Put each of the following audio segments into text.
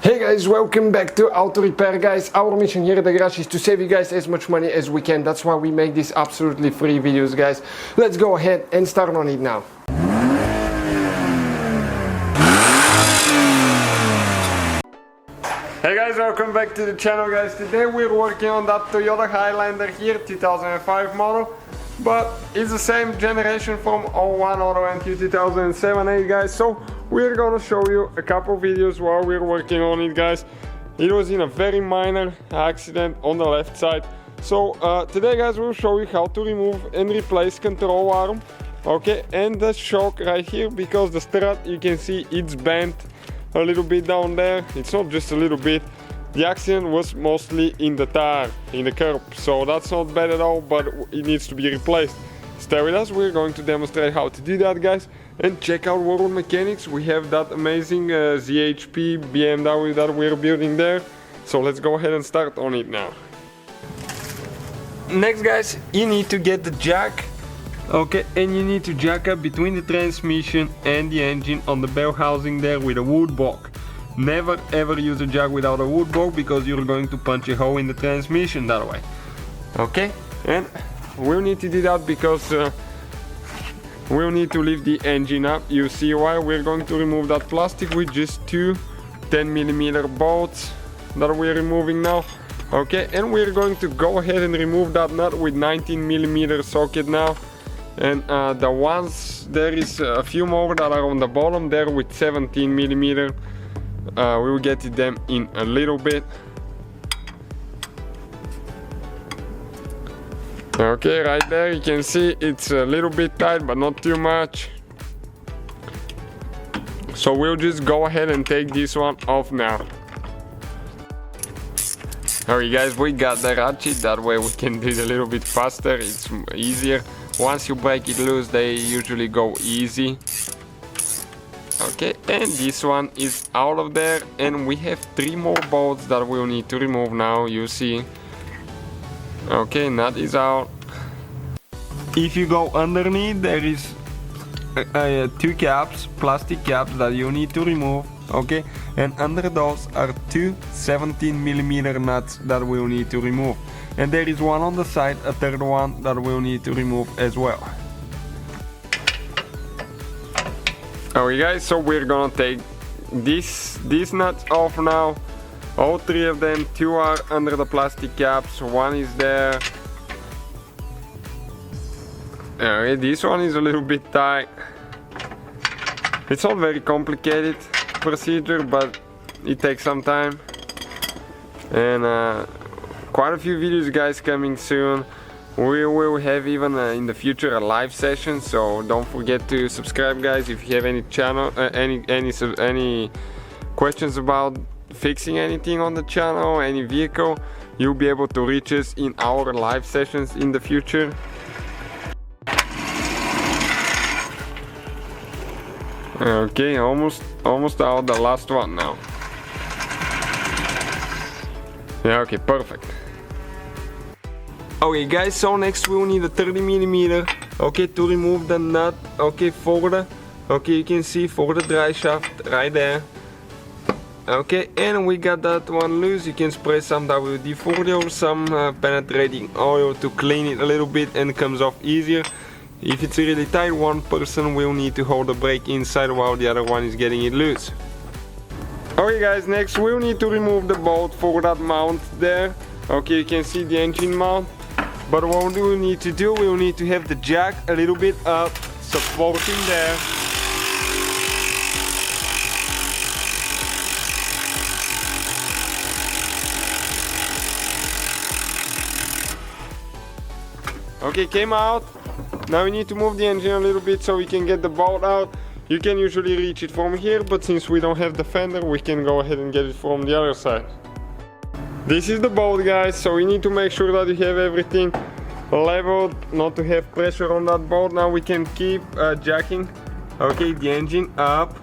Hey guys, welcome back to Auto Repair guys. Our mission here at the garage is to save you guys as much money as we can. That's why we make these absolutely free videos guys. Let's go ahead and start on it now. Hey guys, welcome back to the channel guys. Today we're working on that Toyota Highlander here, 2005 model. But it's the same generation from 01 all the way until 2007-8 guys. So we're gonna show you a couple videos while we're working on it guys. It was in a very minor accident on the left side. So today guys we'll show you how to remove and replace control arm. Okay, and the shock right here, because the strut, you can see it's bent a little bit down there. It's not just a little bit. The accident was mostly in the tire, in the curb, so that's not bad at all, but it needs to be replaced. Stay with us, we're going to demonstrate how to do that guys. And check out World Mechanics, we have that amazing ZHP BMW that we're building there. So let's go ahead and start on it now. Next guys, you need to get the jack. Okay, and you need to jack up between the transmission and the engine on the bell housing there with a wood block. Never ever use a jack without a wood block, because you're going to punch a hole in the transmission that way. Okay, and we'll need to do that because we'll need to lift the engine up. You see why. We're going to remove that plastic with just two 10mm bolts that we're removing now. Okay, and we're going to go ahead and remove that nut with 19mm socket now. And the ones, there is a few more that are on the bottom there with 17mm. We'll get to them in a little bit. Okay, right there you can see it's a little bit tight, but not too much. So we'll just go ahead and take this one off now. Alright guys, we got the ratchet, that way we can do it a little bit faster, it's easier. Once you break it loose, they usually go easy. Okay, and this one is out of there, and we have three more bolts that we'll need to remove now, you see. Okay, nut is out. If you go underneath, there is two caps, plastic caps that you need to remove. Okay, and under those are two 17mm nuts that we'll need to remove. And there is one on the side, a third one that we'll need to remove as well. Alright guys, so we're gonna take these nuts off now. All three of them, two are under the plastic caps, one is there. Alright, this one is a little bit tight. It's not very complicated procedure, but it takes some time. And quite a few videos guys coming soon. We will have even in the future a live session, so don't forget to subscribe guys. If you have any channel, any questions about fixing anything on the channel, any vehicle, you'll be able to reach us in our live sessions in the future. Okay, almost out, the last one now. Yeah, okay, perfect. Okay guys, so next we'll need a 30mm, okay, to remove the nut, okay, for the, okay, you can see for the dry shaft right there. Okay, and we got that one loose. You can spray some WD-40 or some penetrating oil to clean it a little bit, and it comes off easier. If it's really tight, one person will need to hold the brake inside while the other one is getting it loose. Okay guys, next we'll need to remove the bolt for that mount there. Okay, you can see the engine mount. But what we will need to do, we will need to have the jack a little bit up, supporting there. Okay, came out. Now we need to move the engine a little bit so we can get the bolt out. You can usually reach it from here, but since we don't have the fender, we can go ahead and get it from the other side. This is the bolt guys, so we need to make sure that you have everything leveled, not to have pressure on that bolt. Now we can keep jacking, okay, the engine up.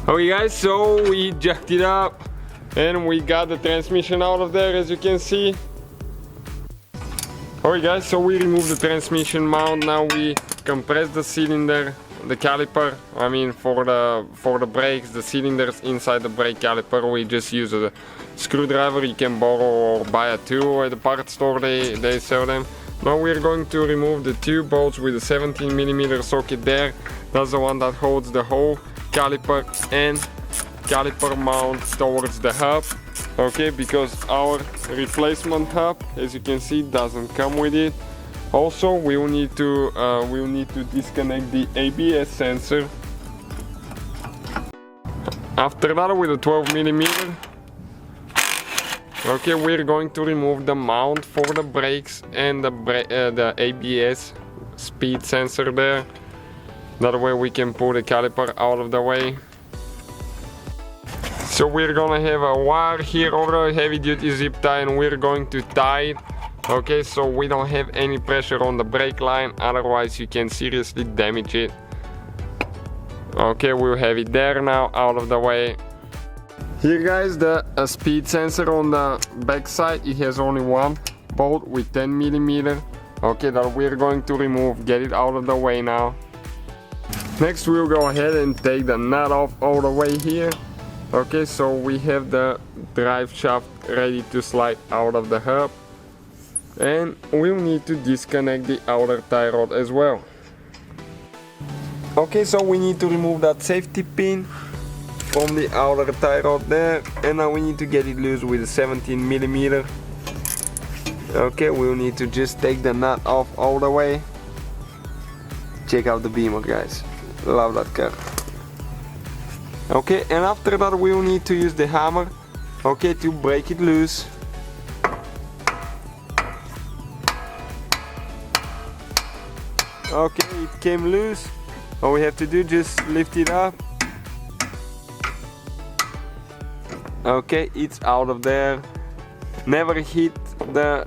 Okay guys, so we jacked it up and we got the transmission out of there, as you can see. Alright guys, so we removed the transmission mount. Now we compress the cylinder the caliper, I mean for the brakes, the cylinders inside the brake caliper, we just use a screwdriver. You can borrow or buy a tool at the parts store, they sell them. Now we're going to remove the two bolts with a 17mm socket there. That's the one that holds the whole caliper and caliper mount towards the hub. Okay, because our replacement hub, as you can see, doesn't come with it. Also, we will need to disconnect the ABS sensor. After that, with a 12mm, okay, we're going to remove the mount for the brakes and the ABS speed sensor there. That way we can pull the caliper out of the way. So we're gonna have a wire here or a heavy duty zip tie, and we're going to tie it. Okay, so we don't have any pressure on the brake line, otherwise you can seriously damage it. Okay, we'll have it there now, out of the way. Here guys, the speed sensor on the back side, it has only one bolt with 10mm. Okay, that we're going to remove, get it out of the way now. Next we'll go ahead and take the nut off all the way here. Okay, so we have the drive shaft ready to slide out of the hub. And we'll need to disconnect the outer tie rod as well. Okay, so we need to remove that safety pin from the outer tie rod there, and now we need to get it loose with a 17mm. Okay, we'll need to just take the nut off all the way. Check out the Beamer, guys, love that car. Okay, and after that we'll need to use the hammer, okay, to break it loose. Okay, it came loose. All we have to do, just lift it up. Okay, it's out of there. Never hit the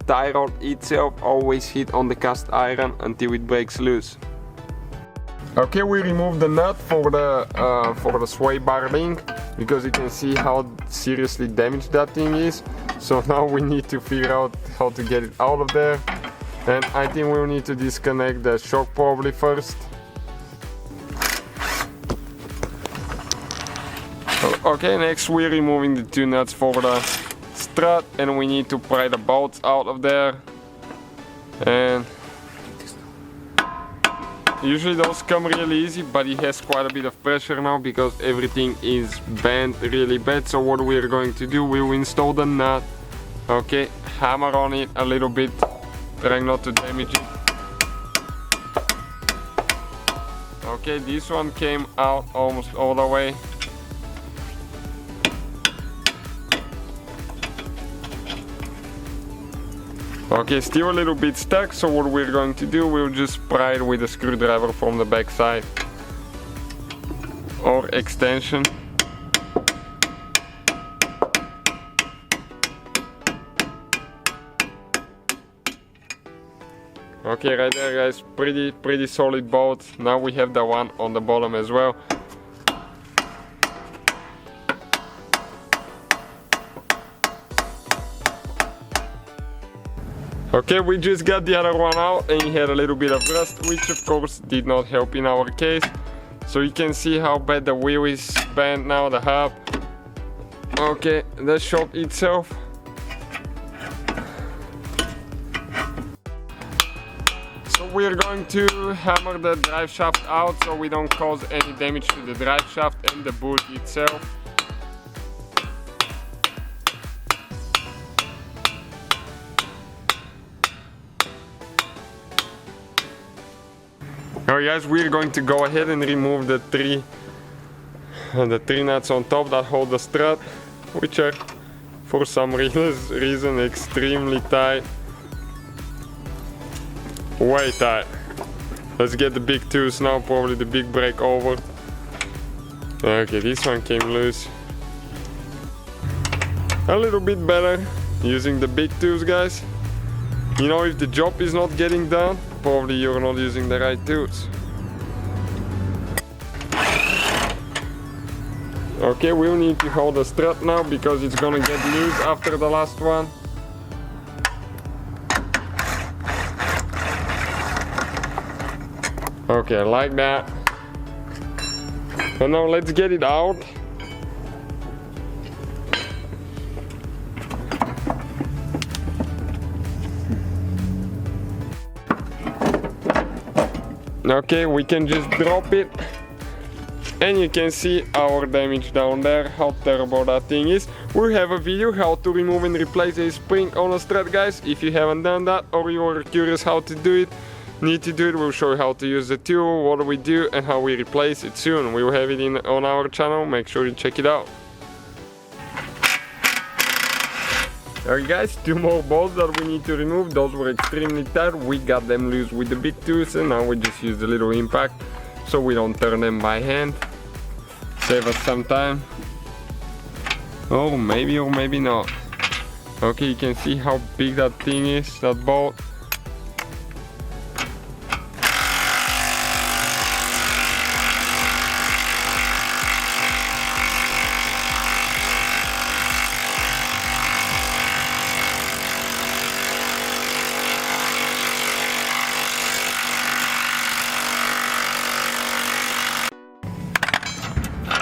tie rod itself, always hit on the cast iron until it breaks loose. Okay, we removed the nut for the sway bar link, because you can see how seriously damaged that thing is. So now we need to figure out how to get it out of there. And I think we'll need to disconnect the shock probably first. Okay, next we're removing the two nuts for the strut, and we need to pry the bolts out of there. And usually those come really easy, but it has quite a bit of pressure now because everything is bent really bad. So what we're going to do, we will install the nut. Okay, hammer on it a little bit, trying not to damage it. Okay, this one came out almost all the way. Okay, still a little bit stuck, so what we're going to do, we'll just pry it with a screwdriver from the back side or extension. Okay, right there guys, pretty solid bolt. Now we have the one on the bottom as well. Okay, we just got the other one out, and it had a little bit of rust, which of course did not help in our case. So you can see how bad the wheel is bent now, the hub. Okay, the shock itself. So we're going to hammer the drive shaft out so we don't cause any damage to the drive shaft and the boot itself. Alright guys, we're going to go ahead and remove the three nuts on top that hold the strut, which are for some reason extremely tight. Way tight. Let's get the big tools now, probably the big brake over. Okay, this one came loose. A little bit better using the big tools, guys. You know, if the job is not getting done, probably you're not using the right tools. Okay, we'll need to hold the strut now because it's gonna get loose after the last one. Okay, like that. And now let's get it out. Okay, we can just drop it. And you can see our damage down there, how terrible that thing is. We have a video how to remove and replace a spring on a strut, guys. If you haven't done that or you are curious how to do it, need to do it, we'll show you how to use the tool, what we do and how we replace it soon. We will have it on our channel, make sure you check it out. Alright guys, 2 more bolts that we need to remove. Those were extremely tight, we got them loose with the big tools and now we just use the little impact so we don't turn them by hand. Save us some time. Or maybe not. Okay, you can see how big that thing is, that bolt.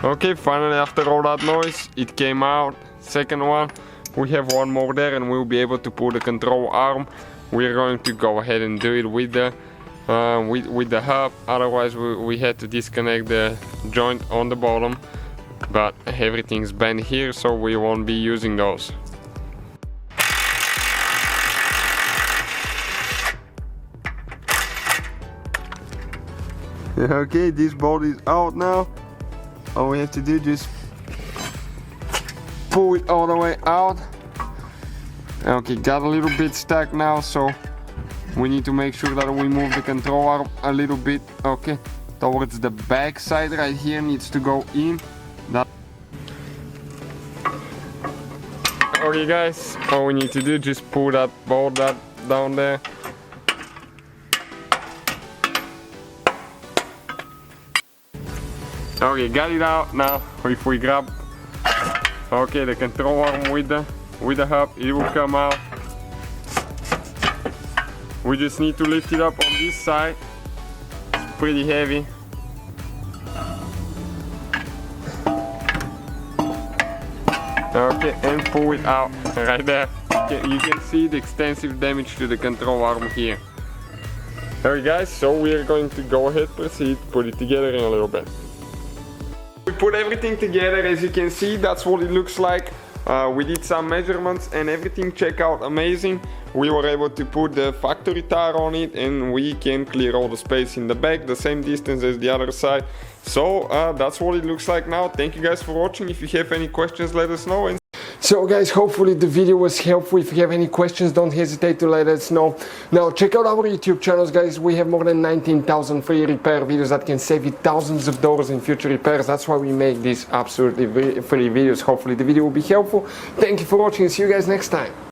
Okay, finally after all that noise, it came out. Second one, we have one more there and we'll be able to pull the control arm. We're going to go ahead and do it with the hub, otherwise we had to disconnect the joint on the bottom, but everything's bent here so we won't be using those. Okay, this bolt is out now. All we have to do is just pull it all the way out. Okay, got a little bit stuck now, so we need to make sure that we move the control arm a little bit, okay, towards the back side right here, needs to go in. Okay guys, all we need to do is just pull that bolt down there. Okay, got it out now. If we grab, okay, the control arm with the hub, it will come out. We just need to lift it up on this side. It's pretty heavy. Okay, and pull it out right there. You can see the extensive damage to the control arm here. Alright guys, so we are going to go ahead, proceed, put it together in a little bit. We put everything together, as you can see, that's what it looks like. We did some measurements and everything checked out amazing. We were able to put the factory tire on it and we can clear all the space in the back, the same distance as the other side. So that's what it looks like now. Thank you guys for watching. If you have any questions, let us know. So guys, hopefully the video was helpful. If you have any questions, don't hesitate to let us know. Now check out our YouTube channels, guys. We have more than 19,000 free repair videos that can save you thousands of dollars in future repairs. That's why we make these absolutely free videos. Hopefully the video will be helpful. Thank you for watching and see you guys next time.